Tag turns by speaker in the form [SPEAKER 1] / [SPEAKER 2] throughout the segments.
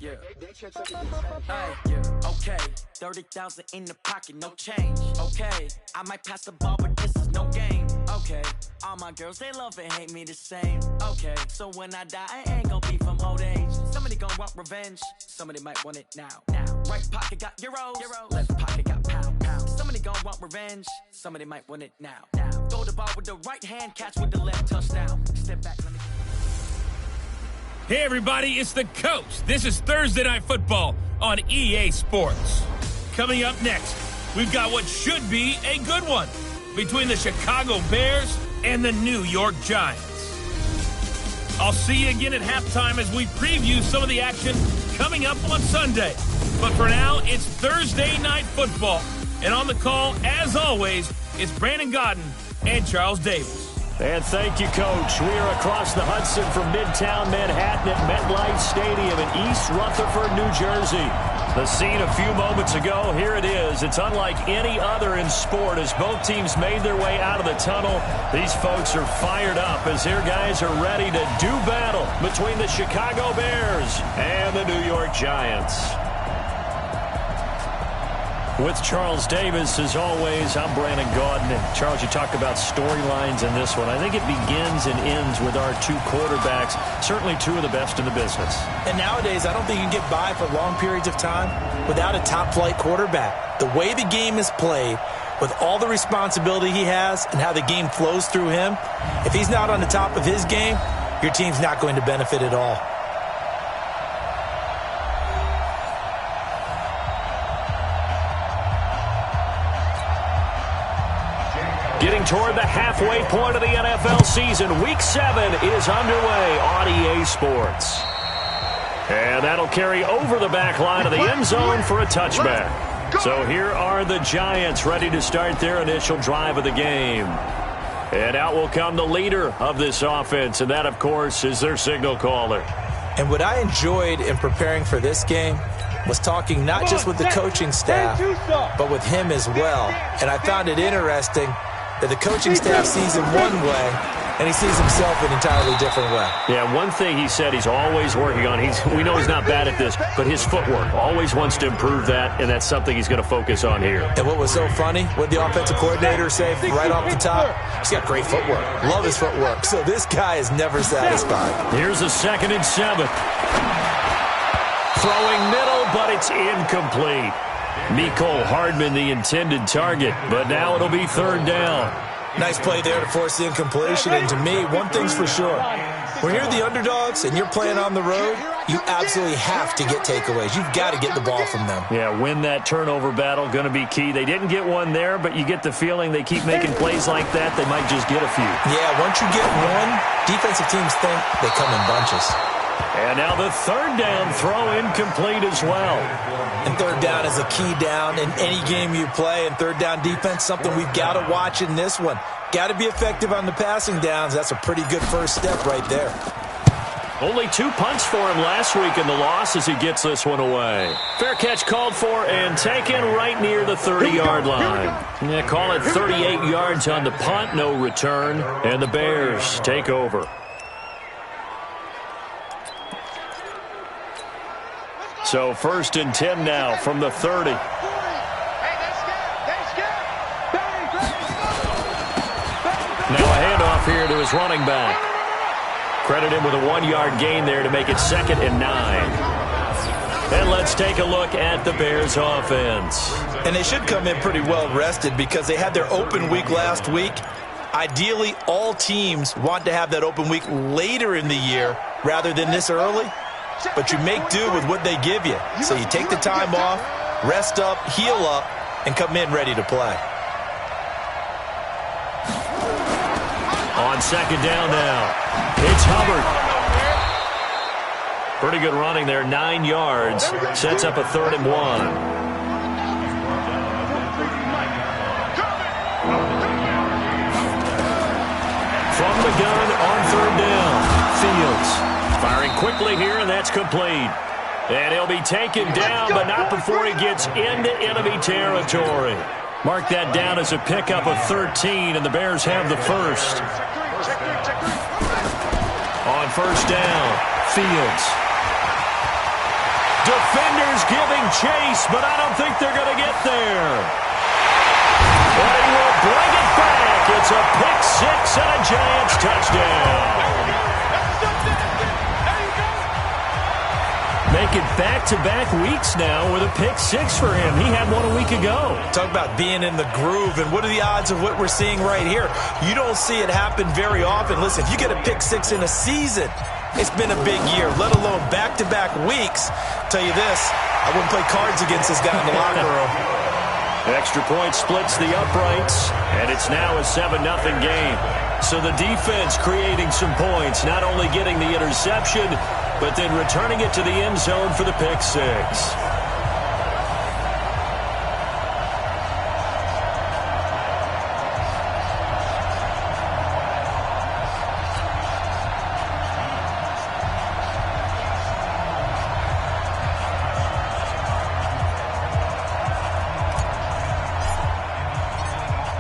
[SPEAKER 1] Yeah. Hey, yeah. Okay. 30,000 in the pocket, no change. Okay. I might pass the ball, but this is no game. Okay. All my girls, they love and hate me the same. Okay. So when I die, I ain't gonna be from old age. Somebody gonna want revenge. Somebody might want it now. Right pocket got euros. Left pocket got pound. Somebody gonna want revenge. Somebody might want it now. Throw the ball with the right hand, catch with the left, touchdown. Step back, let me...
[SPEAKER 2] Hey, everybody, it's the coach. This is Thursday Night Football on EA Sports. Coming up next, we've got what should be a good one between the Chicago Bears and the New York Giants. I'll see you again at halftime as we preview some of the action coming up on Sunday. But for now, it's Thursday Night Football. And on the call, as always, it's Brandon Godden and Charles Davis.
[SPEAKER 3] And thank you, Coach. We are across the Hudson from Midtown Manhattan at MetLife Stadium in East Rutherford, New Jersey. The scene a few moments ago, here it is. It's unlike any other in sport as both teams made their way out of the tunnel. These folks are fired up as their guys are ready to do battle between the Chicago Bears and the New York Giants. With Charles Davis, as always, I'm Brandon Gaudin. And Charles, you talk about storylines in this one. I think it begins and ends with our two quarterbacks, certainly two of the best in the business.
[SPEAKER 4] And nowadays, I don't think you can get by for long periods of time without a top-flight quarterback. The way the game is played, with all the responsibility he has and how the game flows through him, if he's not on the top of his game, your team's not going to benefit at all.
[SPEAKER 3] Getting toward the halfway point of the NFL season, Week 7 is underway on EA Sports. And that'll carry over the back line of the end zone for a touchback. So here are the Giants ready to start their initial drive of the game. And out will come the leader of this offense, and that, of course, is their signal caller.
[SPEAKER 4] And what I enjoyed in preparing for this game was talking not just with the coaching staff, but with him as well. And I found it interesting that the coaching staff sees him one way, and he sees himself an entirely different way.
[SPEAKER 3] Yeah, one thing he said he's always working on, we know he's not bad at this, but his footwork, always wants to improve that, and that's something he's going to focus on here.
[SPEAKER 4] And what was so funny, what the offensive coordinator say right off the top, he's got great footwork. Love his footwork. So this guy is never satisfied.
[SPEAKER 3] Here's a 2nd and 7. Throwing middle, but it's incomplete. Mecole Hardman, the intended target, but now it'll be 3rd down.
[SPEAKER 4] Nice play there to force the incompletion, and to me, one thing's for sure. When you're the underdogs and you're playing on the road, you absolutely have to get takeaways. You've got to get the ball from them.
[SPEAKER 3] Yeah, win that turnover battle, going to be key. They didn't get one there, but you get the feeling they keep making plays like that, they might just get a few.
[SPEAKER 4] Yeah, once you get one, defensive teams think they come in bunches.
[SPEAKER 3] And now the 3rd down throw incomplete as well.
[SPEAKER 4] And 3rd down is a key down in any game you play. And 3rd down defense, something we've got to watch in this one. Got to be effective on the passing downs. That's a pretty good first step right there.
[SPEAKER 3] Only 2 punts for him last week in the loss as he gets this one away. Fair catch called for and taken right near the 30-yard line. Yeah, call it 38 yards on the punt, no return. And the Bears take over. So 1st and 10 now from the 30. Now a handoff here to his running back. Credit him with a 1-yard gain there to make it 2nd and 9. And let's take a look at the Bears offense.
[SPEAKER 4] And they should come in pretty well rested because they had their open week last week. Ideally, all teams want to have that open week later in the year rather than this early. But you make do with what they give you. So you take the time off, rest up, heal up, and come in ready to play.
[SPEAKER 3] On 2nd down now, it's Hubbard. Pretty good running there, 9 yards. Sets up a 3rd and 1. From the gun on 3rd down, Fields. Firing quickly here, and that's complete. And he'll be taken down, but not before he gets into enemy territory. Mark that down as a pickup of 13, and the Bears have the first. On 1st down, Fields. Defenders giving chase, but I don't think they're going to get there. But he will bring it back. It's a pick six and a Giants touchdown. Making back-to-back weeks now with a pick six for him. He had one a week ago.
[SPEAKER 4] Talk about being in the groove, and what are the odds of what we're seeing right here? You don't see it happen very often. Listen, if you get a pick six in a season, it's been a big year, let alone back-to-back weeks. Tell you this, I wouldn't play cards against this guy in the locker room.
[SPEAKER 3] Extra point splits the uprights, and it's now a 7-0 game. So the defense creating some points, not only getting the interception, but then returning it to the end zone for the pick six.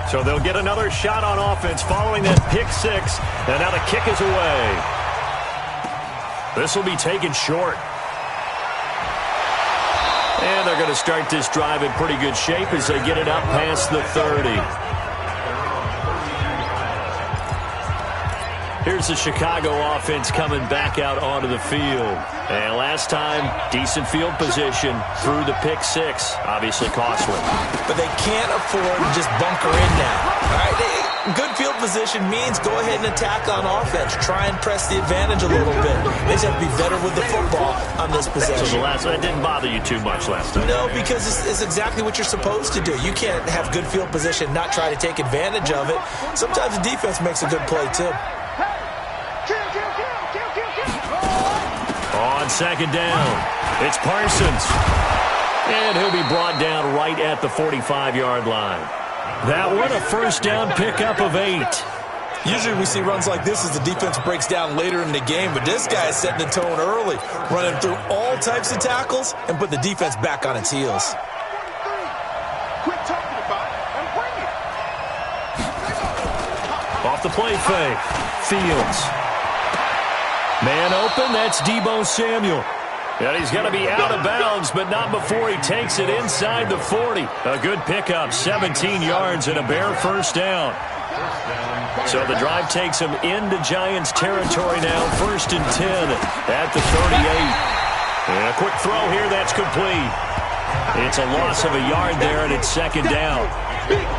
[SPEAKER 3] So they'll get another shot on offense following that pick six. And now the kick is away. This will be taken short. And they're going to start this drive in pretty good shape as they get it up past the 30. Here's the Chicago offense coming back out onto the field. And last time, decent field position through the pick six. Obviously costly.
[SPEAKER 4] But they can't afford to just bunker in now. All right? Good field position means go ahead and attack on offense. Try and press the advantage a little bit. They just have to be better with the football on this possession.
[SPEAKER 3] So that didn't bother you too much last time?
[SPEAKER 4] No, because it's exactly what you're supposed to do. You can't have good field position, not try to take advantage of it. Sometimes the defense makes a good play, too.
[SPEAKER 3] On second down, it's Parsons. And he'll be brought down right at the 45-yard line. That one, a first down pickup of 8.
[SPEAKER 4] Usually we see runs like this as the defense breaks down later in the game, but this guy is setting the tone early, running through all types of tackles and put the defense back on its heels.
[SPEAKER 5] Quit talking about it and bring it.
[SPEAKER 3] Off the play fake, Fields. Man open, that's Deebo Samuel. And he's going to be out of bounds, but not before he takes it inside the 40. A good pickup, 17 yards and a bare first down. So the drive takes him into Giants territory now, 1st and 10 at the 38. And a quick throw here, that's complete. It's a loss of a yard there, and it's second down.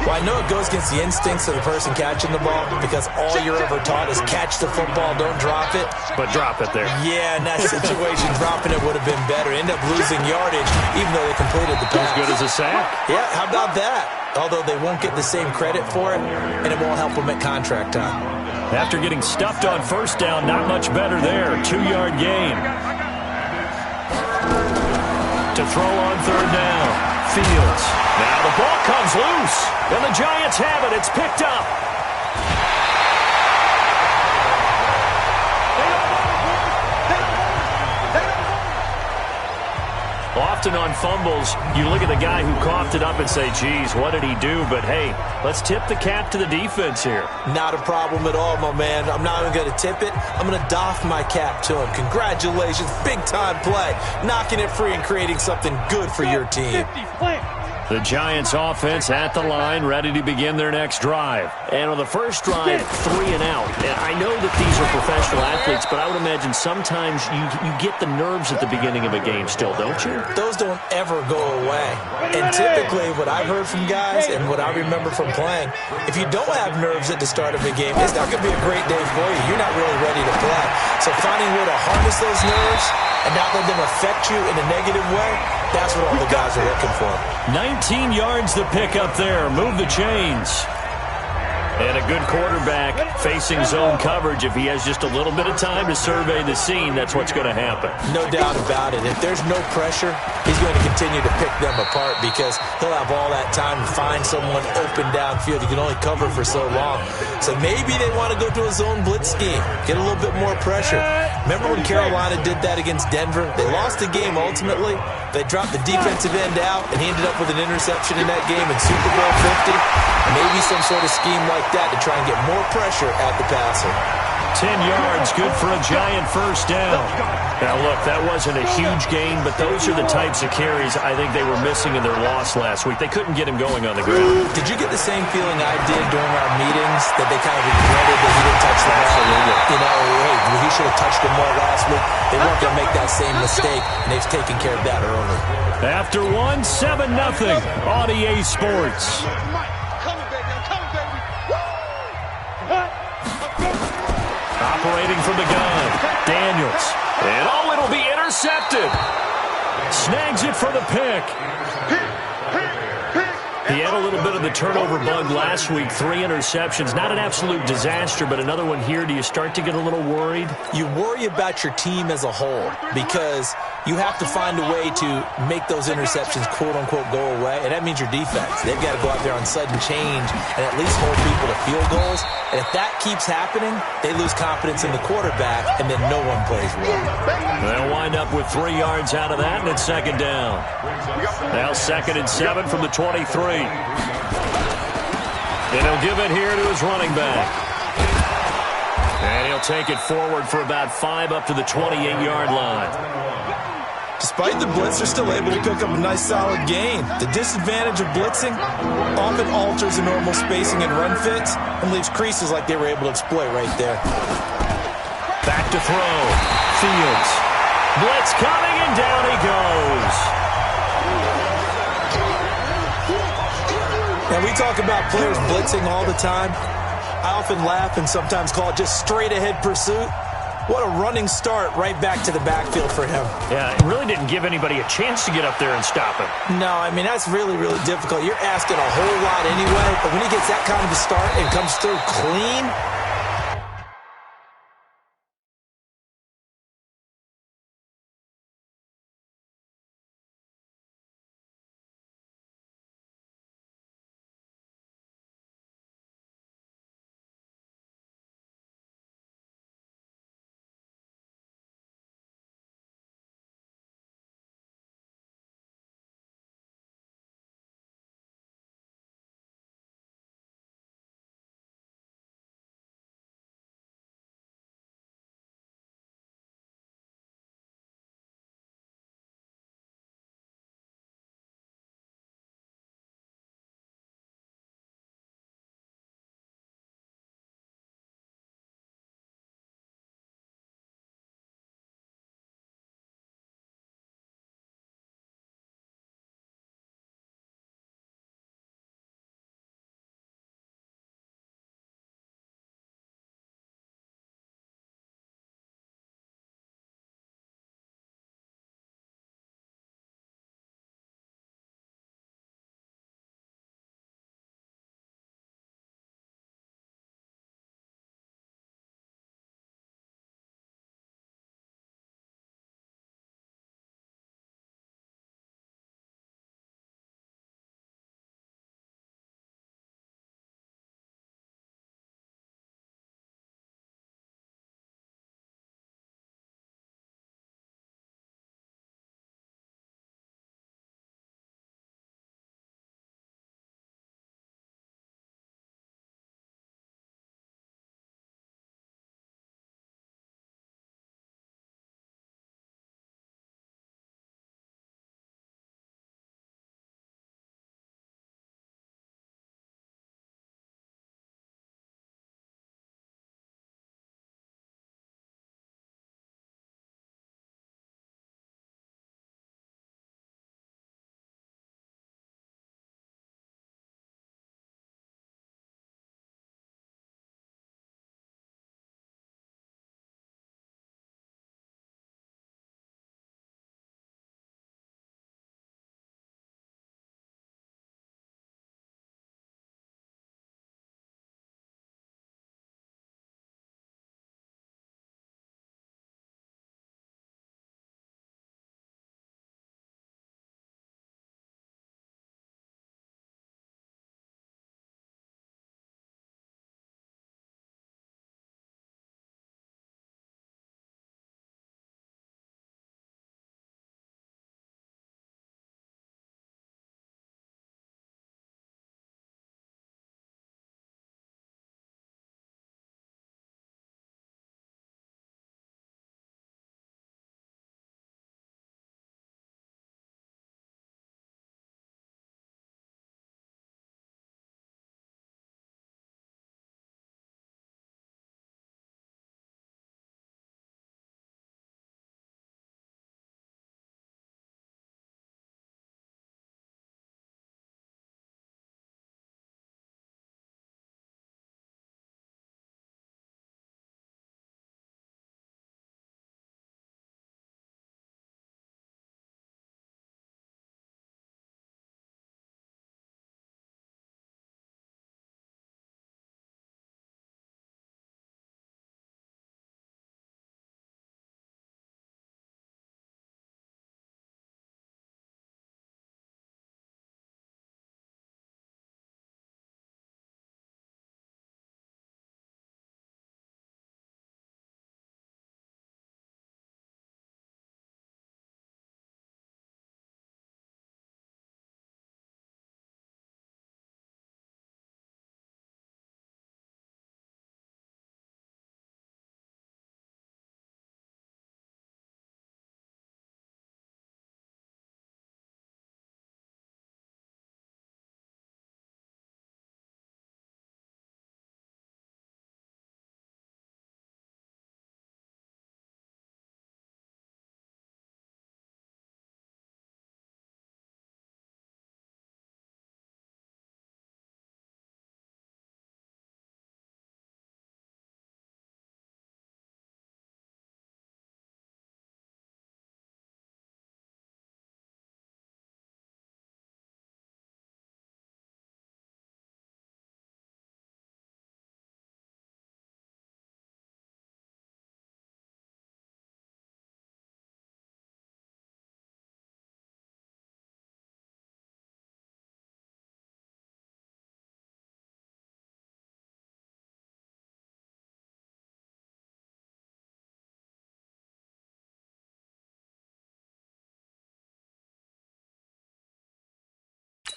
[SPEAKER 4] Well, I know it goes against the instincts of the person catching the ball because all you're ever taught is catch the football, don't drop it.
[SPEAKER 3] But drop it there.
[SPEAKER 4] Yeah, in that situation, dropping it would have been better. End up losing yardage, even though they completed the pass.
[SPEAKER 3] As good as a sack.
[SPEAKER 4] Yeah, how about that? Although they won't get the same credit for it, and it won't help them at contract time.
[SPEAKER 3] After getting stuffed on first down, not much better there. 2-yard gain. To throw on third down, Fields. Now the ball comes loose, and the Giants have it. It's picked up. Often on fumbles, you look at the guy who coughed it up and say, geez, what did he do? But, hey, let's tip the cap to the defense here.
[SPEAKER 4] Not a problem at all, my man. I'm not even going to tip it. I'm going to doff my cap to him. Congratulations. Big-time play. Knocking it free and creating something good for your team.
[SPEAKER 3] The Giants offense at the line, ready to begin their next drive. And on the first drive, 3 and out. And I know that these are professional athletes, but I would imagine sometimes you get the nerves at the beginning of a game still, don't you?
[SPEAKER 4] Those don't ever go away. And typically what I've heard from guys and what I remember from playing, if you don't have nerves at the start of a game, it's not going to be a great day for you. You're not really ready to play. So finding a way to harness those nerves and not let them affect you in a negative way, that's what all the guys are looking for.
[SPEAKER 3] 19 yards the pick up there. Move the chains. And a good quarterback facing zone coverage. If he has just a little bit of time to survey the scene, that's what's going to happen.
[SPEAKER 4] No doubt about it. If there's no pressure, he's going to continue to pick them apart because he'll have all that time to find someone open downfield. He can only cover for so long. So maybe they want to go to a zone blitz scheme, get a little bit more pressure. Remember when Carolina did that against Denver? They lost the game ultimately. They dropped the defensive end out, and he ended up with an interception in that game in Super Bowl 50. Maybe some sort of scheme like that to try and get more pressure at the passer.
[SPEAKER 3] 10 yards, good for a giant first down. Now, look, that wasn't a huge gain, but those are the types of carries I think they were missing in their loss last week. They couldn't get him going on the ground.
[SPEAKER 4] Did you get the same feeling I did during our meetings, that they kind of regretted that he didn't touch the ball?
[SPEAKER 3] Absolutely.
[SPEAKER 4] You know, hey, he should have touched him more last week. They weren't going to make that same mistake, and they've taken care of that early.
[SPEAKER 3] After 7-0 on EA Sports. Operating from the gun, Daniels. And it'll be intercepted. Snags it for the pick. He had a little bit of the turnover bug last week, 3 interceptions. Not an absolute disaster, but another one here. Do you start to get a little worried?
[SPEAKER 4] You worry about your team as a whole because you have to find a way to make those interceptions, quote-unquote, go away, and that means your defense. They've got to go out there on sudden change and at least hold people to field goals, and if that keeps happening, they lose confidence in the quarterback, and then no one plays well.
[SPEAKER 3] They'll wind up with 3 yards out of that, and it's second down. Now 2nd and 7 from the 23. And he'll give it here to his running back. And he'll take it forward for about 5 up to the 28-yard line.
[SPEAKER 4] Despite the blitz, they're still able to pick up a nice solid gain. The disadvantage of blitzing often alters the normal spacing and run fits and leaves creases like they were able to exploit right there.
[SPEAKER 3] Back to throw. Fields. Blitz coming, and down he goes.
[SPEAKER 4] And we talk about players blitzing all the time. I often laugh and sometimes call it just straight-ahead pursuit. What a running start right back to the backfield for him.
[SPEAKER 3] Yeah, it really didn't give anybody a chance to get up there and stop him.
[SPEAKER 4] No, I mean, that's really, really difficult. You're asking a whole lot anyway, but when he gets that kind of a start and comes through clean,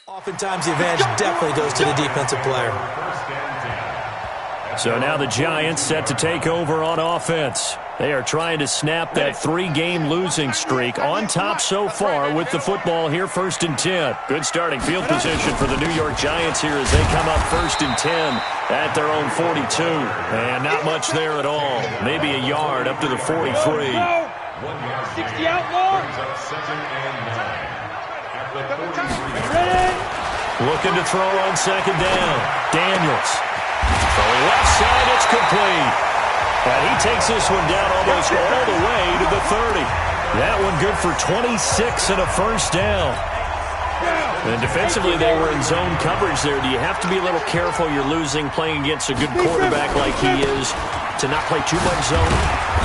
[SPEAKER 4] Oftentimes the advantage definitely goes to the defensive player.
[SPEAKER 3] So now the Giants set to take over on offense. They are trying to snap that 3-game losing streak, on top so far with the football here, 1st and 10. Good starting field position for the New York Giants here as they come up 1st and 10 at their own 42. And not much there at all. Maybe a yard up to the 43.
[SPEAKER 5] 60 out long.
[SPEAKER 3] Looking to throw on 2nd down. Daniels. Throwing left side, it's complete. And he takes this one down almost all the way to the 30. That one good for 26 and a 1st down. And defensively, they were in zone coverage there. Do you have to be a little careful? You're losing playing against a good quarterback like he is to not play too much zone?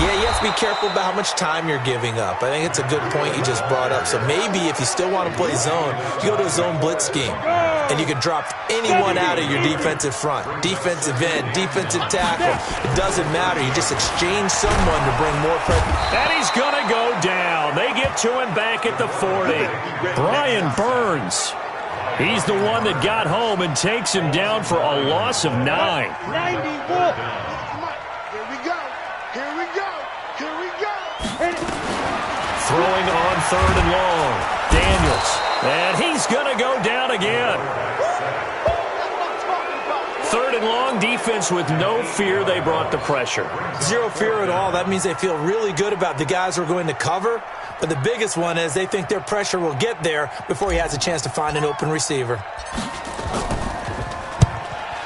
[SPEAKER 4] Yeah, you have to be careful about how much time you're giving up. I think it's a good point you just brought up. So maybe if you still want to play zone, you go to a zone blitz scheme. And you can drop anyone out of your defensive front. Defensive end, defensive tackle. It doesn't matter. You just exchange someone to bring more pressure.
[SPEAKER 3] And he's going to go down. They get to him back at the 40. Brian Burns. He's the one that got home and takes him down for a loss of 9.
[SPEAKER 5] 91. Here we go. Here we go. Here we go.
[SPEAKER 3] Throwing on 3rd and long. Daniels. And he's going to go down again. 3rd and long, defense with no fear. They brought the pressure.
[SPEAKER 4] Zero fear at all. That means they feel really good about the guys who are going to cover. But the biggest one is they think their pressure will get there before he has a chance to find an open receiver.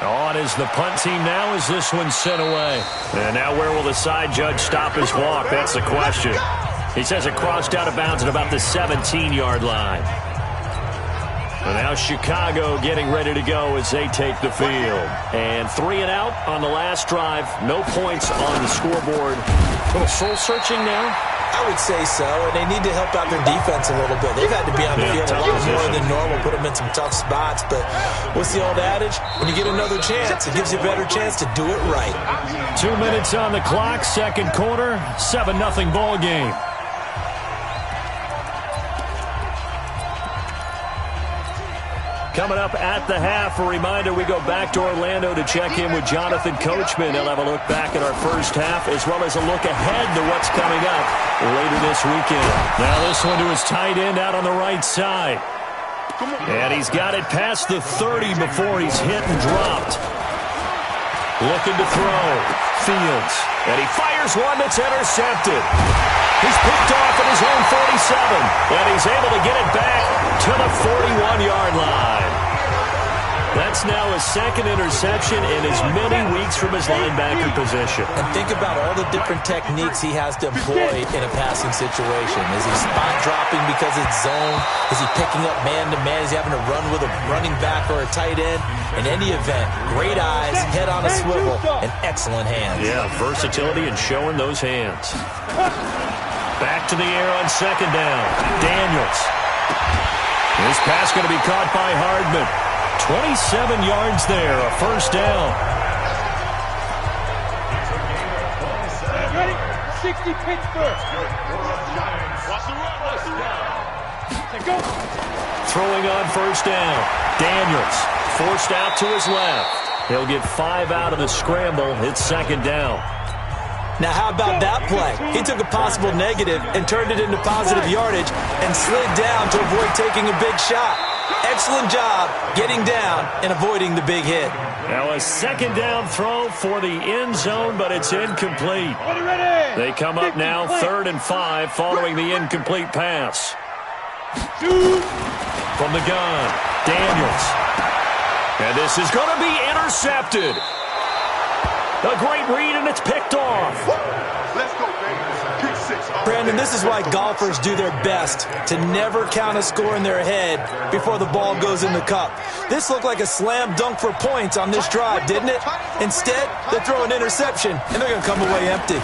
[SPEAKER 3] On is the punt team now as this one's sent away. And now where will the side judge stop his walk? That's the question. He says it crossed out of bounds at about the 17-yard line. And now Chicago getting ready to go as they take the field. And 3 and out on the last drive. No points on the scoreboard. A little soul-searching now?
[SPEAKER 4] I would say so, and they need to help out their defense a little bit. They've had to be on the field a lot more than normal, put them in some tough spots. But what's the old adage? When you get another chance, it gives you a better chance to do it right.
[SPEAKER 3] 2 minutes on the clock, 2nd quarter, 7-0 ball game. Coming up at the half, a reminder, we go back to Orlando to check in with Jonathan Coachman. He'll have a look back at our first half as well as a look ahead to what's coming up later this weekend. Now this one to his tight end out on the right side. And he's got it past the 30 before he's hit and dropped. Looking to throw. Fields. And he fires one that's intercepted. He's picked off at his own 47. And he's able to get it back to the 41-yard line. That's now his 2nd interception in as many weeks from his linebacker position.
[SPEAKER 4] And think about all the different techniques he has to employ in a passing situation. Is he spot dropping because it's zone? Is he picking up man-to-man? Is he having to run with a running back or a tight end? In any event, great eyes, head on a swivel, and excellent hands.
[SPEAKER 3] Yeah, versatility and showing those hands. Back to the air on 2nd down. Daniels. This pass going to be caught by Hardman. 27 yards there, a 1st down.
[SPEAKER 5] Ready? 60 Pittsburgh. Watch the run. Watch the run. Go.
[SPEAKER 3] Throwing on 1st down. Daniels forced out to his left. He'll get 5 out of the scramble. It's 2nd down.
[SPEAKER 4] Now, how about that play? He took a possible negative and turned it into positive yardage and slid down to avoid taking a big shot. Excellent job getting down and avoiding the big hit.
[SPEAKER 3] Now a 2nd down throw for the end zone, but it's incomplete. They come up now 3rd and 5 following the incomplete pass. From the gun, Daniels. And this is going to be intercepted. A great read, and it's picked off.
[SPEAKER 5] Let's go, baby. Pick 6.
[SPEAKER 4] Brandon, this is why golfers do their best to never count a score in their head before the ball goes in the cup. This looked like a slam dunk for points on this drive, didn't it? Instead, they throw an interception, and they're going to come away empty.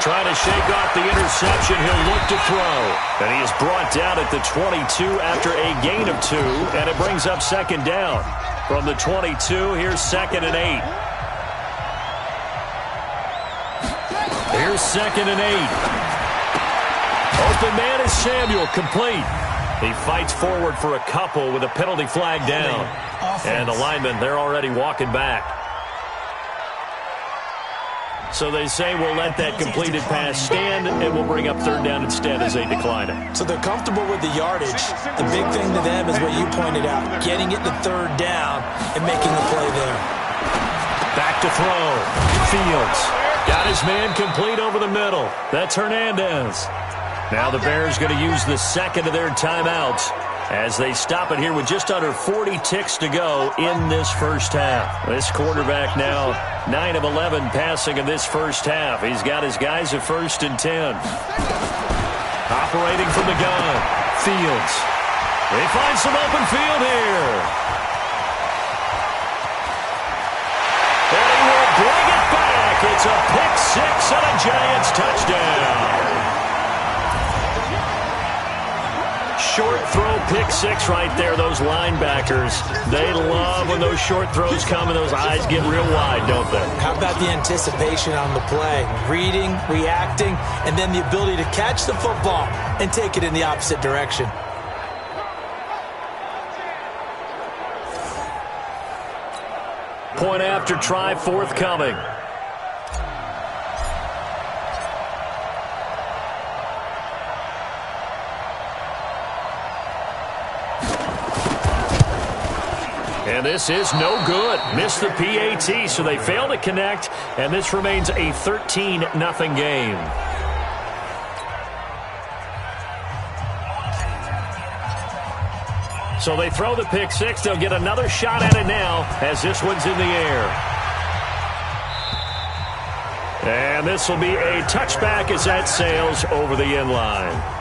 [SPEAKER 3] Trying to shake off the interception, he'll look to throw. And he is brought down at the 22 after a gain of 2, and it brings up 2nd down. From the 22, here's 2nd and 8. Here's 2nd and 8. Open man is Samuel, complete. He fights forward for a couple with a penalty flag down. And the linemen, they're already walking back. So they say we'll let that completed pass stand, and we'll bring up third down instead as they decline it.
[SPEAKER 4] So they're comfortable with the yardage. The big thing to them is what you pointed out, getting it to third down and making the play there.
[SPEAKER 3] Back to throw. Fields got his man complete over the middle. That's Hernandez. Now the Bears going to use the second of their timeouts as they stop it here with just under 40 ticks to go in this first half. This quarterback now 9 of 11 passing in this first half. He's got his guys at 1st and 10. Operating from the gun. Fields. They find some open field here. And he will bring it back. It's a pick six and a Giants touchdown. Short throw pick six right there. Those linebackers, they love when those short throws come and those eyes get real wide, don't they?
[SPEAKER 4] How about the anticipation on the play? Reading, reacting, and then the ability to catch the football and take it in the opposite direction.
[SPEAKER 3] Point after try forthcoming. And this is no good. Missed the PAT, so they fail to connect, and this remains a 13-0 game. So they throw the pick six. They'll get another shot at it now as this one's in the air. And this will be a touchback as that sails over the end line.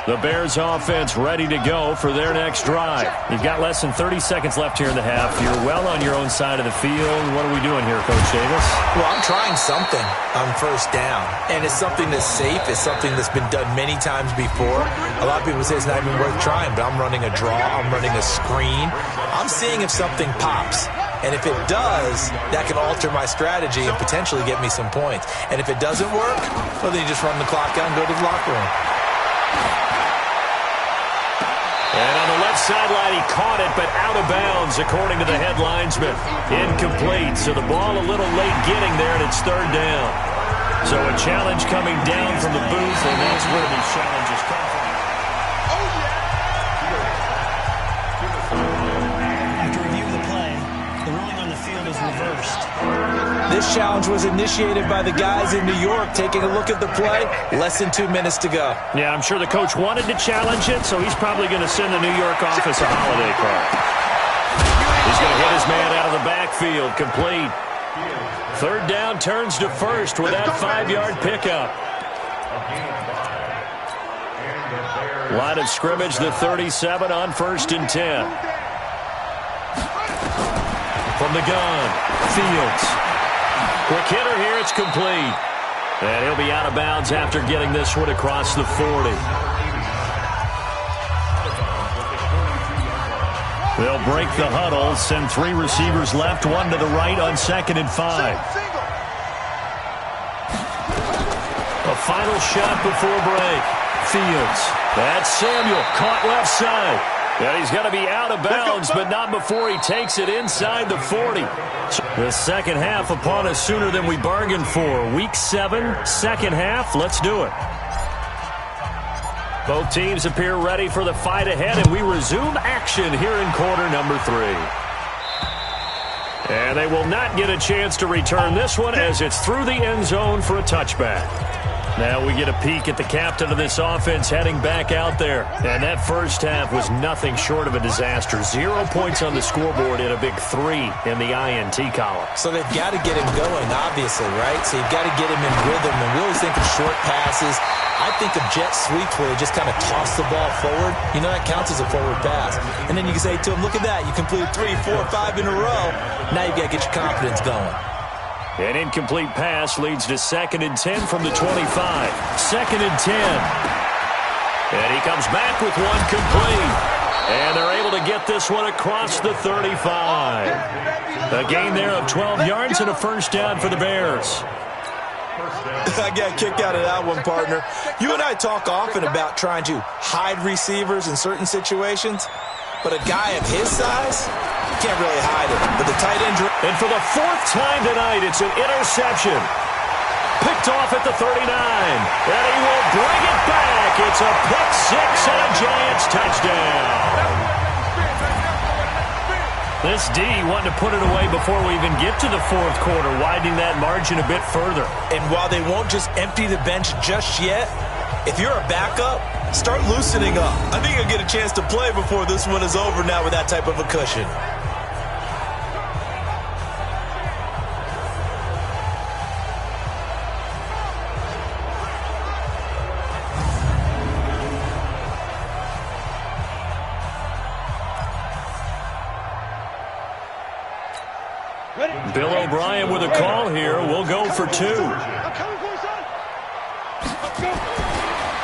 [SPEAKER 3] The Bears offense ready to go for their next drive. You've got less than 30 seconds left here in the half. You're well on your own side of the field. What are we doing here, Coach Davis?
[SPEAKER 4] Well, I'm trying something on first down, and it's something that's safe. It's something that's been done many times before. A lot of people say it's not even worth trying, but I'm running a draw. I'm running a screen. I'm seeing if something pops. And if it does, that can alter my strategy and potentially get me some points. And if it doesn't work, well, then you just run the clock out and go to the locker room.
[SPEAKER 3] And on the left sideline, he caught it, but out of bounds, according to the head linesman. Incomplete, so the ball a little late getting there, and it's third down. So a challenge coming down from the booth, and that's where these challenges come from.
[SPEAKER 6] After reviewing the play, the ruling on the field is reversed.
[SPEAKER 4] This challenge was initiated by the guys in New York taking a look at the play. Less than 2 minutes to go.
[SPEAKER 3] Yeah, I'm sure the coach wanted to challenge it, so he's probably going to send the New York office a holiday card. He's going to hit his man out of the backfield, complete. Third down turns to first with that 5-yard pickup. Line of scrimmage, the 37 on 1st and 10. From the gun, Fields. Quick hitter here, it's complete. And he'll be out of bounds after getting this one across the 40. They'll break the huddle, send 3 receivers left, 1 to the right on 2nd and 5. A final shot before break. Fields. That's Samuel, caught left side. And he's going to be out of bounds, but not before he takes it inside the 40. The second half upon us sooner than we bargained for. Week 7, second half. Let's do it. Both teams appear ready for the fight ahead, and we resume action here in quarter number 3. And they will not get a chance to return this one as it's through the end zone for a touchback. Now we get a peek at the captain of this offense heading back out there. And that first half was nothing short of a disaster. 0 points on the scoreboard and a big 3 in the INT column.
[SPEAKER 4] So they've got to get him going, obviously, right? So you've got to get him in rhythm. And we always think of short passes. I think of jet sweeps where they just kind of toss the ball forward. You know, that counts as a forward pass. And then you can say to him, look at that. You completed 3, 4, 5 in a row. Now you've got to get your confidence going.
[SPEAKER 3] An incomplete pass leads to 2nd and 10 from the 25. 2nd and 10. And he comes back with one complete. And they're able to get this one across the 35. A gain there of 12 yards and a first down for the Bears.
[SPEAKER 4] I got a kick out of that one, partner. You and I talk often about trying to hide receivers in certain situations, but a guy of his size, you can't really hide him. But the tight end...
[SPEAKER 3] And for the fourth time tonight, it's an interception. Picked off at the 39. And he will bring it back. It's a pick six and a Giants touchdown. This D wanting to put it away before we even get to the fourth quarter, widening that margin a bit further.
[SPEAKER 4] And while they won't just empty the bench just yet, if you're a backup, start loosening up. I think you'll get a chance to play before this one is over now with that type of a cushion.
[SPEAKER 3] Bill O'Brien with a call here. We'll go for two.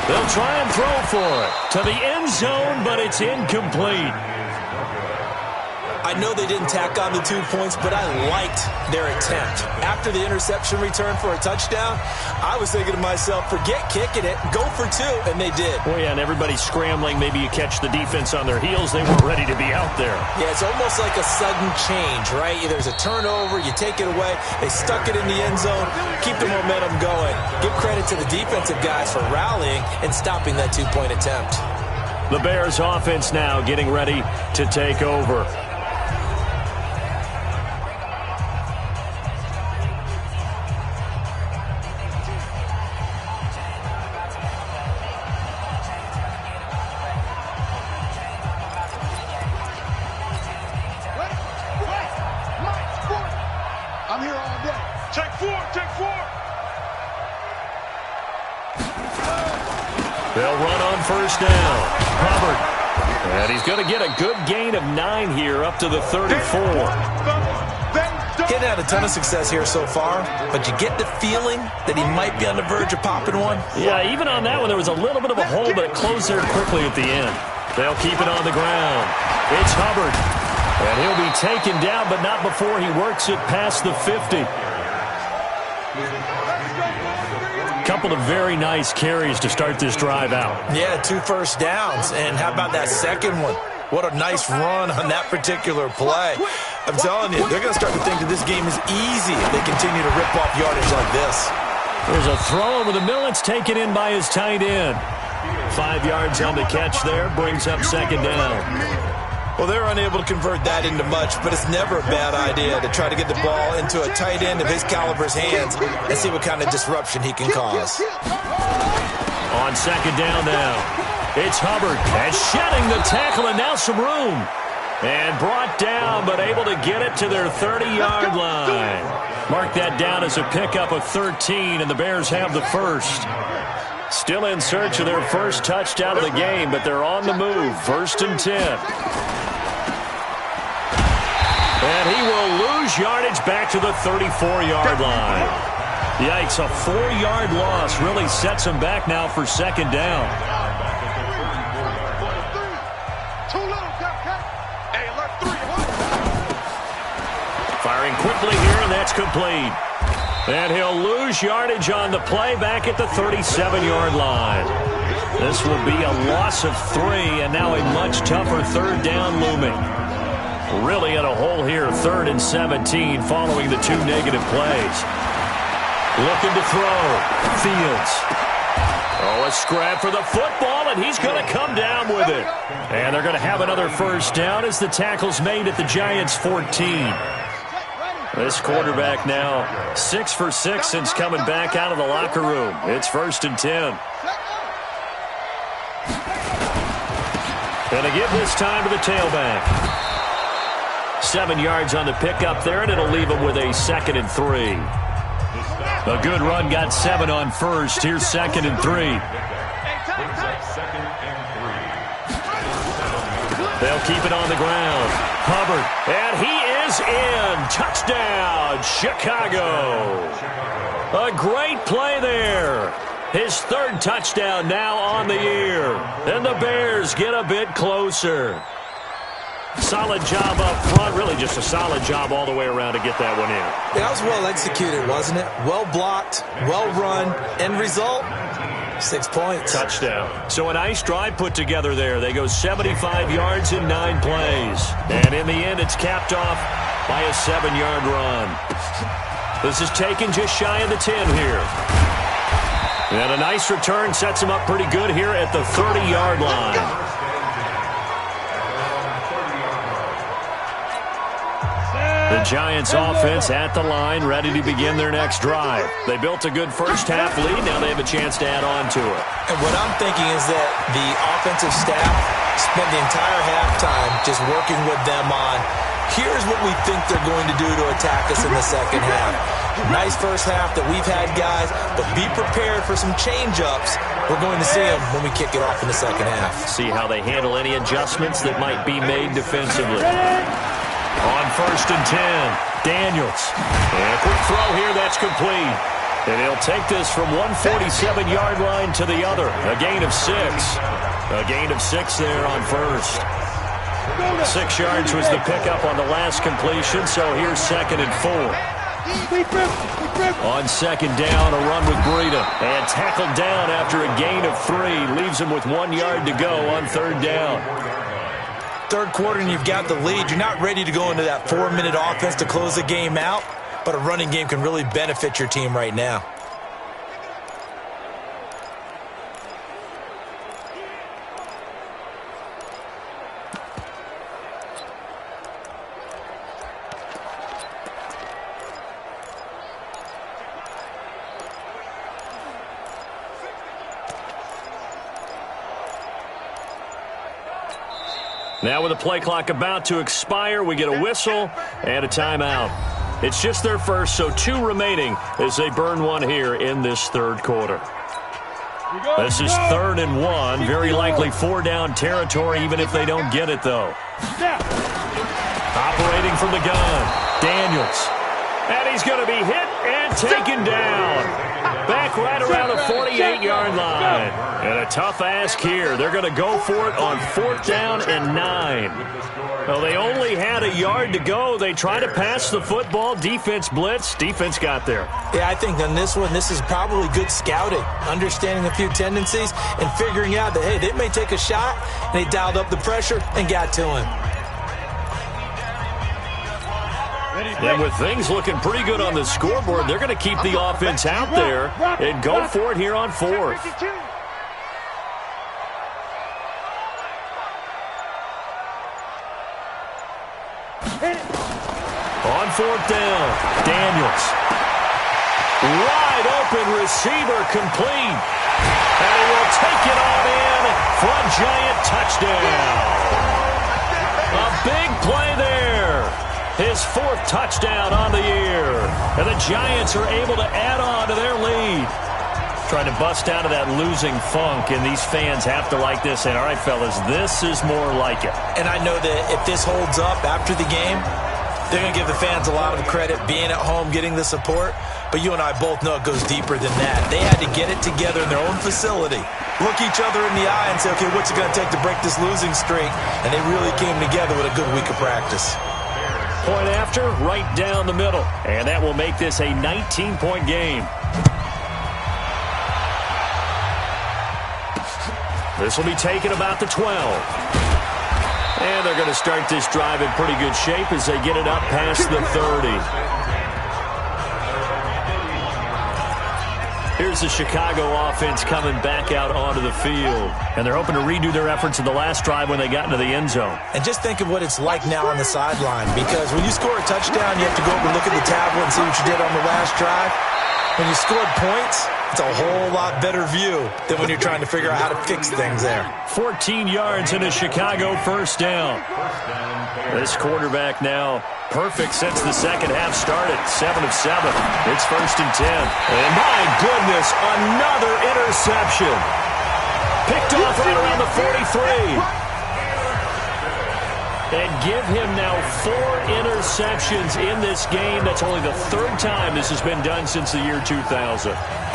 [SPEAKER 3] They'll try and throw for it to the end zone, but it's incomplete.
[SPEAKER 4] I know they didn't tack on the 2 points, but I liked their attempt. After the interception return for a touchdown, I was thinking to myself, forget kicking it, go for two, and they did.
[SPEAKER 3] Oh, yeah, and everybody's scrambling. Maybe you catch the defense on their heels. They weren't ready to be out there.
[SPEAKER 4] Yeah, it's almost like a sudden change, right? There's a turnover, you take it away, they stuck it in the end zone, keep the momentum going. Give credit to the defensive guys for rallying and stopping that 2-point attempt.
[SPEAKER 3] The Bears offense now getting ready to take over. They'll run on first down. Hubbard. And he's going to get a good gain of 9 here up to the 34.
[SPEAKER 4] Getting had a ton of success here so far, but you get the feeling that he might be on the verge of popping one.
[SPEAKER 3] Yeah, even on that one, there was a little bit of a hole, but it closed there quickly at the end. They'll keep it on the ground. It's Hubbard. And he'll be taken down, but not before he works it past the 50. Couple of very nice carries to start this drive out.
[SPEAKER 4] Yeah, 2 first downs. And how about that second one? What a nice run on that particular play. I'm telling you, they're going to start to think that this game is easy if they continue to rip off yardage like this.
[SPEAKER 3] There's a throw over the middle. It's taken in by his tight end. 5 yards on the catch there. Brings up second down.
[SPEAKER 4] Well, they're unable to convert that into much, but it's never a bad idea to try to get the ball into a tight end of his caliber's hands and see what kind of disruption he can cause.
[SPEAKER 3] On second down now, it's Hubbard. And shedding the tackle, and now some room. And brought down, but able to get it to their 30-yard line. Mark that down as a pickup of 13, and the Bears have the first. Still in search of their first touchdown of the game, but they're on the move. 1st and 10. And he will lose yardage back to the 34-yard line. Yikes, a 4-yard loss really sets him back now for second down. Firing quickly here, and that's complete. And he'll lose yardage on the play back at the 37-yard line. This will be a loss of 3, and now a much tougher third down looming. Really in a hole here, 3rd and 17 following the 2 negative plays. Looking to throw. Fields. Oh, a scrap for the football, and he's going to come down with it. And they're going to have another first down as the tackle's made at the Giants' 14. This quarterback now 6 for 6 since coming back out of the locker room. It's 1st and 10. And a give this time to the tailback. 7 yards on the pickup there, and it'll leave him with a 2nd and 3. A good run got 7 on first. Here's 2nd and 3. They'll keep it on the ground. Hubbard, and he is in. Touchdown, Chicago. A great play there. His third touchdown now on the year. And the Bears get a bit closer. Solid job up front. Really just a solid job all the way around to get that one in.
[SPEAKER 4] Yeah, that was well executed, wasn't it? Well blocked, well run. End result, 6 points.
[SPEAKER 3] Touchdown. So a nice drive put together there. They go 75 yards in 9 plays. And in the end, it's capped off by a 7-yard run. This is taken just shy of the 10 here. And a nice return sets him up pretty good here at the 30-yard line. The Giants offense at the line, ready to begin their next drive. They built a good first-half lead. Now they have a chance to add on to it.
[SPEAKER 4] And what I'm thinking is that the offensive staff spent the entire halftime just working with them on, here's what we think they're going to do to attack us in the second half. Nice first half that we've had, guys, but be prepared for some change-ups. We're going to see them when we kick it off in the second half.
[SPEAKER 3] See how they handle any adjustments that might be made defensively. On 1st and 10, Daniels. And a quick throw here, that's complete. And he'll take this from 147-yard line to the other. A gain of 6. A gain of 6 there on first. 6 yards was the pickup on the last completion, so here's 2nd and 4. On 2nd down, a run with Breida. And tackled down after a gain of 3. Leaves him with 1 yard to go on 3rd down.
[SPEAKER 4] Third quarter and you've got the lead. You're not ready to go into that 4-minute offense to close the game out, but a running game can really benefit your team right now.
[SPEAKER 3] Now with the play clock about to expire, we get a whistle and a timeout. It's just their first, so 2 remaining as they burn one here in this 3rd quarter. This is 3rd and 1, very likely 4 down territory even if they don't get it though. Operating from the gun, Daniels. And he's going to be hit and taken down. Back right around the 48-yard line. And a tough ask here. They're going to go for it on 4th down and 9. Well, they only had a yard to go. They try to pass the football. Defense blitz. Defense got there.
[SPEAKER 4] Yeah, I think on this one, this is probably good scouting, understanding a few tendencies, and figuring out that, hey, they may take a shot, and they dialed up the pressure and got to him.
[SPEAKER 3] And with things looking pretty good on the scoreboard, they're going to keep the offense out there and go for it here on 4th. On 4th down, Daniels. Wide open receiver complete. And he will take it on in for a Giant touchdown. A big play there. His 4th touchdown on the year. And the Giants are able to add on to their lead. Trying to bust out of that losing funk, and these fans have to like this. And, all right, fellas, this is more like it.
[SPEAKER 4] And I know that if this holds up after the game, they're going to give the fans a lot of credit being at home, getting the support. But you and I both know it goes deeper than that. They had to get it together in their own facility, look each other in the eye and say, okay, what's it going to take to break this losing streak? And they really came together with a good week of practice.
[SPEAKER 3] Point after, right down the middle. And that will make this a 19-point game. This will be taken about the 12. And they're going to start this drive in pretty good shape as they get it up past the 30. Here's the Chicago offense coming back out onto the field. And they're hoping to redo their efforts in the last drive when they got into the end zone.
[SPEAKER 4] And just think of what it's like now on the sideline, because when you score a touchdown, you have to go over and look at the tablet and see what you did on the last drive. When you scored points, it's a whole lot better view than when you're trying to figure out how to fix things there.
[SPEAKER 3] 14 yards in a Chicago 1st down. This quarterback now perfect since the second half started. 7 of 7. It's 1st and 10. And my goodness, another interception. Picked off right around the 43. And give him now 4 interceptions in this game. That's only the 3rd time this has been done since the year 2000.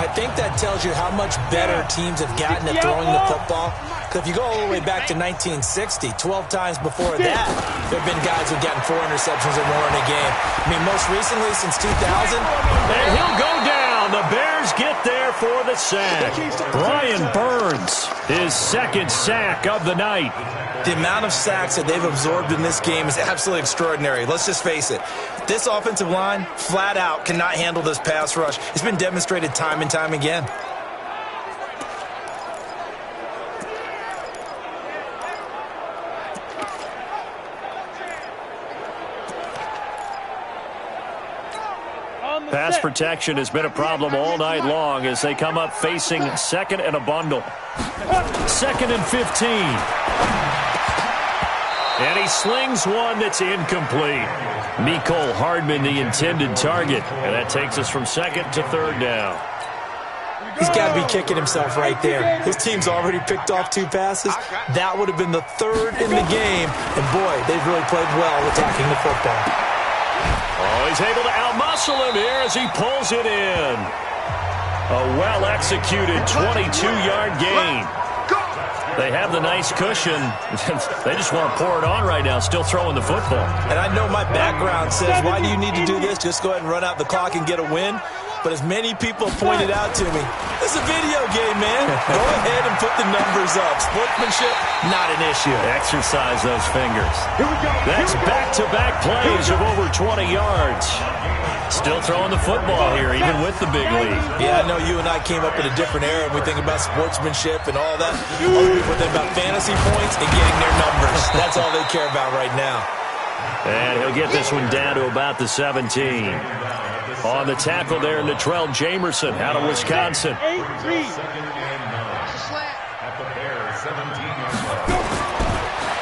[SPEAKER 4] I think that tells you how much better teams have gotten at throwing the football. Because if you go all the way back to 1960, 12 times before that, there have been guys who've gotten 4 interceptions or more in a game. I mean, most recently since 2000.
[SPEAKER 3] And he'll go down. The Bears get there for the sack. Brian Burns, his 2nd sack of the night.
[SPEAKER 4] The amount of sacks that they've absorbed in this game is absolutely extraordinary. Let's just face it. This offensive line, flat out, cannot handle this pass rush. It's been demonstrated time and time again.
[SPEAKER 3] Pass protection has been a problem all night long as they come up facing 2nd and a bundle. 2nd and 15. And he slings one that's incomplete. Mecole Hardman, the intended target. And that takes us from 2nd to 3rd down.
[SPEAKER 4] He's got to be kicking himself right there. His team's already picked off 2 passes. That would have been the 3rd in the game. And, boy, they've really played well attacking the football.
[SPEAKER 3] Oh, he's able to outmuscle him here as he pulls it in. A well-executed 22-yard gain. They have the nice cushion. They just want to pour it on right now, still throwing the football.
[SPEAKER 4] And I know my background says, why do you need to do this? Just go ahead and run out the clock and get a win. But as many people pointed out to me, this is a video game, man. Go ahead and put the numbers up. Sportsmanship, not an issue.
[SPEAKER 3] Exercise those fingers. That's back-to-back plays of over 20 yards. Still throwing the football here, even with the big lead.
[SPEAKER 4] Yeah, I know you and I came up in a different era, and we think about sportsmanship and all that. Other people think about fantasy points and getting their numbers. That's all they care about right now.
[SPEAKER 3] And he'll get this one down to about the 17. On the tackle there, Latrell Jamerson out of Wisconsin.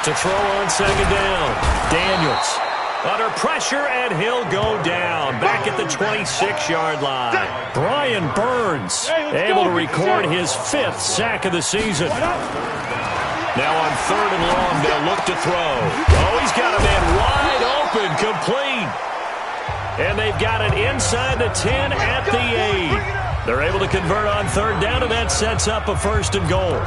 [SPEAKER 3] To throw on 2nd down. Daniels under pressure, and he'll go down. Back at the 26-yard line. Brian Burns able to record his 5th sack of the season. Now on 3rd and long, they'll look to throw. Oh, he's got a man wide open, complete. And they've got it inside the 10 at the 8. They're able to convert on 3rd down, and that sets up a 1st and goal.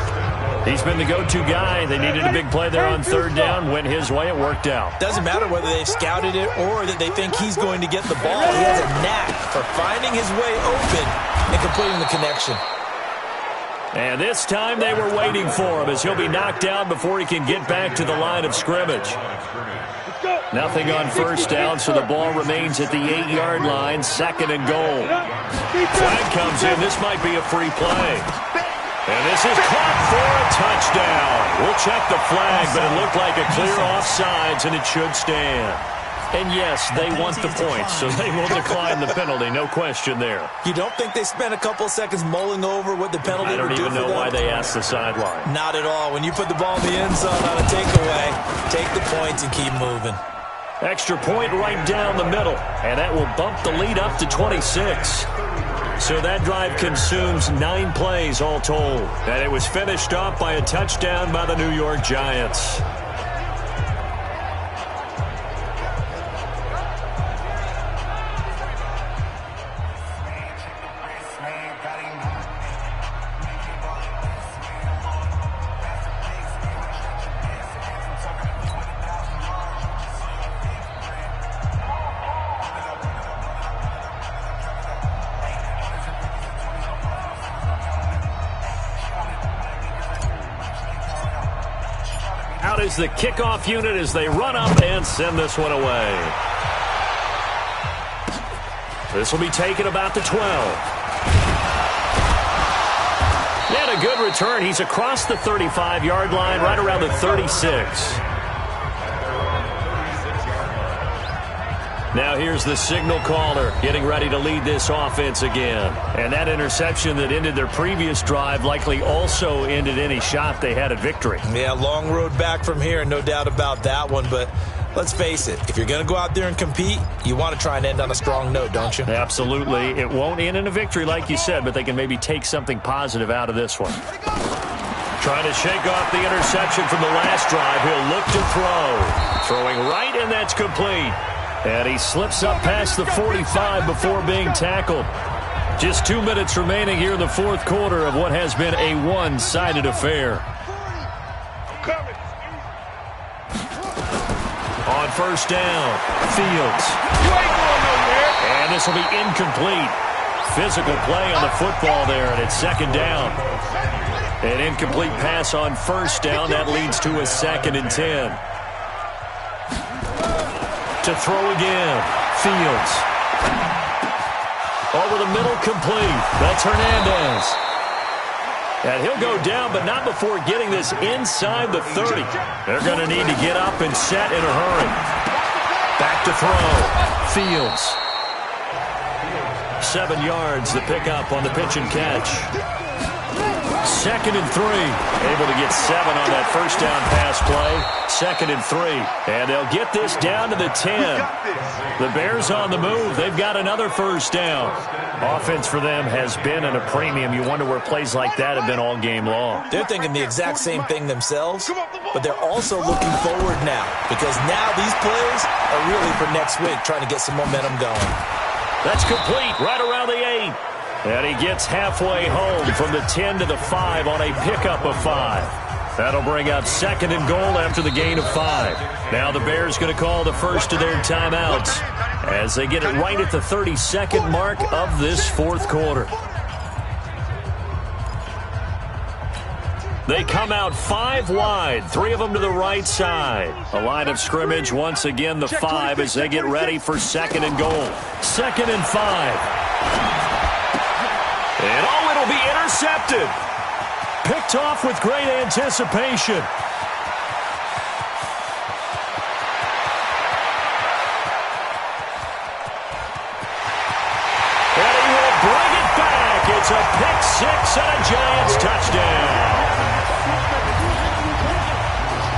[SPEAKER 3] He's been the go-to guy. They needed a big play there on 3rd down. Went his way. It worked out.
[SPEAKER 4] Doesn't matter whether they've scouted it or that they think he's going to get the ball. He has a knack for finding his way open and completing the connection.
[SPEAKER 3] And this time they were waiting for him as he'll be knocked down before he can get back to the line of scrimmage. Nothing on 1st down, so the ball remains at the 8-yard line. 2nd and goal. Flag comes in. This might be a free play. And this is caught for a touchdown. We'll check the flag, but it looked like a clear offsides, and it should stand. And yes, they want the points, so they will decline the penalty. No question there.
[SPEAKER 4] You don't think they spent a couple seconds mulling over what the penalty would do for them?
[SPEAKER 3] I don't even know why they asked the sideline.
[SPEAKER 4] Not at all. When you put the ball in the end zone on a takeaway, take the points and keep moving.
[SPEAKER 3] Extra point right down the middle, and that will bump the lead up to 26. So that drive consumes 9 plays all told. And it was finished off by a touchdown by the New York Giants. Out is the kickoff unit as they run up and send this one away. This will be taken about the 12. And a good return. He's across the 35-yard line, right around the 36. Now here's the signal caller getting ready to lead this offense again. And that interception that ended their previous drive likely also ended any shot they had at victory.
[SPEAKER 4] Yeah, long road back from here, no doubt about that one. But let's face it, if you're going to go out there and compete, you want to try and end on a strong note, don't you?
[SPEAKER 3] Absolutely. It won't end in a victory like you said, but they can maybe take something positive out of this one. Trying to shake off the interception from the last drive. He'll look to throw. Throwing right, and that's complete. And he slips up past the 45 before being tackled. Just 2 minutes remaining here in the fourth quarter of what has been a one-sided affair. On first down, Fields. And this will be incomplete. Physical play on the football there, and it's second down. An incomplete pass on first down. That leads to a 2nd and 10. To throw again, Fields. Over the middle, complete. That's Hernandez. And he'll go down, but not before getting this inside the 30. They're going to need to get up and set in a hurry. Back to throw. Fields. 7 yards, the pickup on the pitch and catch. 2nd and 3. Able to get 7 on that first down pass play. 2nd and 3. And they'll get this down to the 10. The Bears on the move. They've got another first down. Offense for them has been at a premium. You wonder where plays like that have been all game long.
[SPEAKER 4] They're thinking the exact same thing themselves, but they're also looking forward now because now these plays are really for next week, trying to get some momentum going.
[SPEAKER 3] That's complete right around the 8. And he gets halfway home from the 10 to the 5 on a pickup of 5. That'll bring up 2nd and goal after the gain of 5. Now the Bears going to call the first of their timeouts as they get it right at the 32nd mark of this fourth quarter. They come out 5 wide, 3 of them to the right side. A line of scrimmage, once again the 5 as they get ready for 2nd and goal. 2nd and 5. And it'll be intercepted. Picked off with great anticipation. And he will bring it back. It's a pick 6 and a Giants touchdown.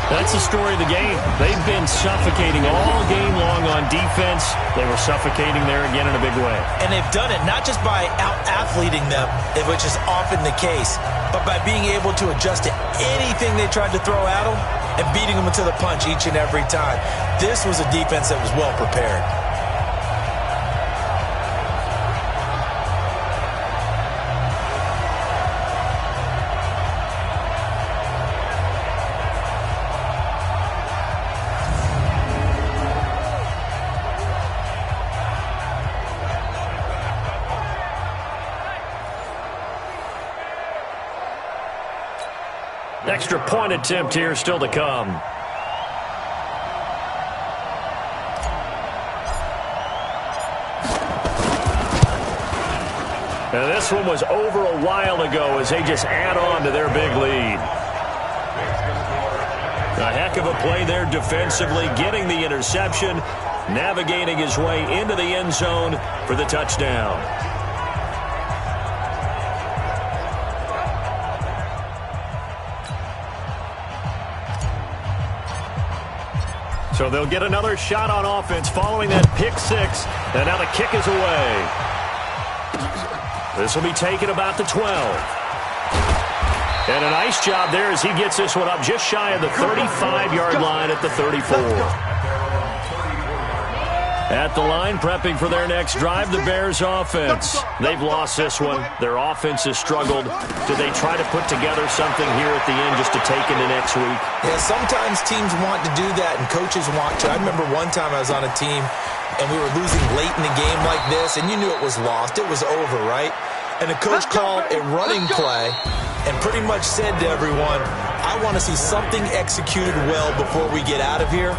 [SPEAKER 3] That's the story of the game. They've been suffocating all game long on defense. They were suffocating there again in a big way.
[SPEAKER 4] And they've done it not just by out-athleting them, which is often the case, but by being able to adjust to anything they tried to throw at them and beating them to the punch each and every time. This was a defense that was well prepared.
[SPEAKER 3] Extra point attempt here still to come. And this one was over a while ago as they just add on to their big lead. A heck of a play there defensively, getting the interception, navigating his way into the end zone for the touchdown. So they'll get another shot on offense following that pick 6. And now the kick is away. This will be taken about the 12. And a nice job there as he gets this one up just shy of the 35-yard line at the 34. At the line, prepping for their next drive, the Bears offense. They've lost this one. Their offense has struggled. Do they try to put together something here at the end just to take into next week?
[SPEAKER 4] Yeah, sometimes teams want to do that and coaches want to. I remember one time I was on a team and we were losing late in the game like this, and you knew it was lost. It was over, right? And the coach called a running play and pretty much said to everyone, I want to see something executed well before we get out of here.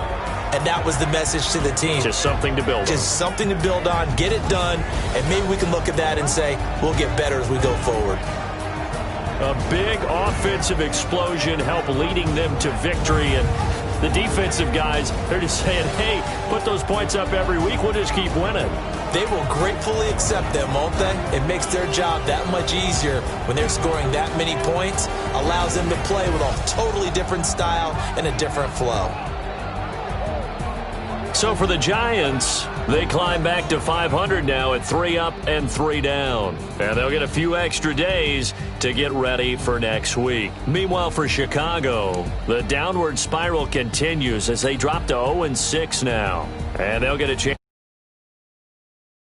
[SPEAKER 4] And that was the message to the team.
[SPEAKER 3] Just something to build on.
[SPEAKER 4] Just something to build on, get it done, and maybe we can look at that and say, we'll get better as we go forward.
[SPEAKER 3] A big offensive explosion helped leading them to victory. And the defensive guys, they're just saying, hey, put those points up every week. We'll just keep winning.
[SPEAKER 4] They will gratefully accept them, won't they? It makes their job that much easier when they're scoring that many points. Allows them to play with a totally different style and a different flow.
[SPEAKER 3] So for the Giants, they climb back to 500 now at 3 up and 3 down. And they'll get a few extra days to get ready for next week. Meanwhile, for Chicago, the downward spiral continues as they drop to 0-6 now. And they'll get a chance.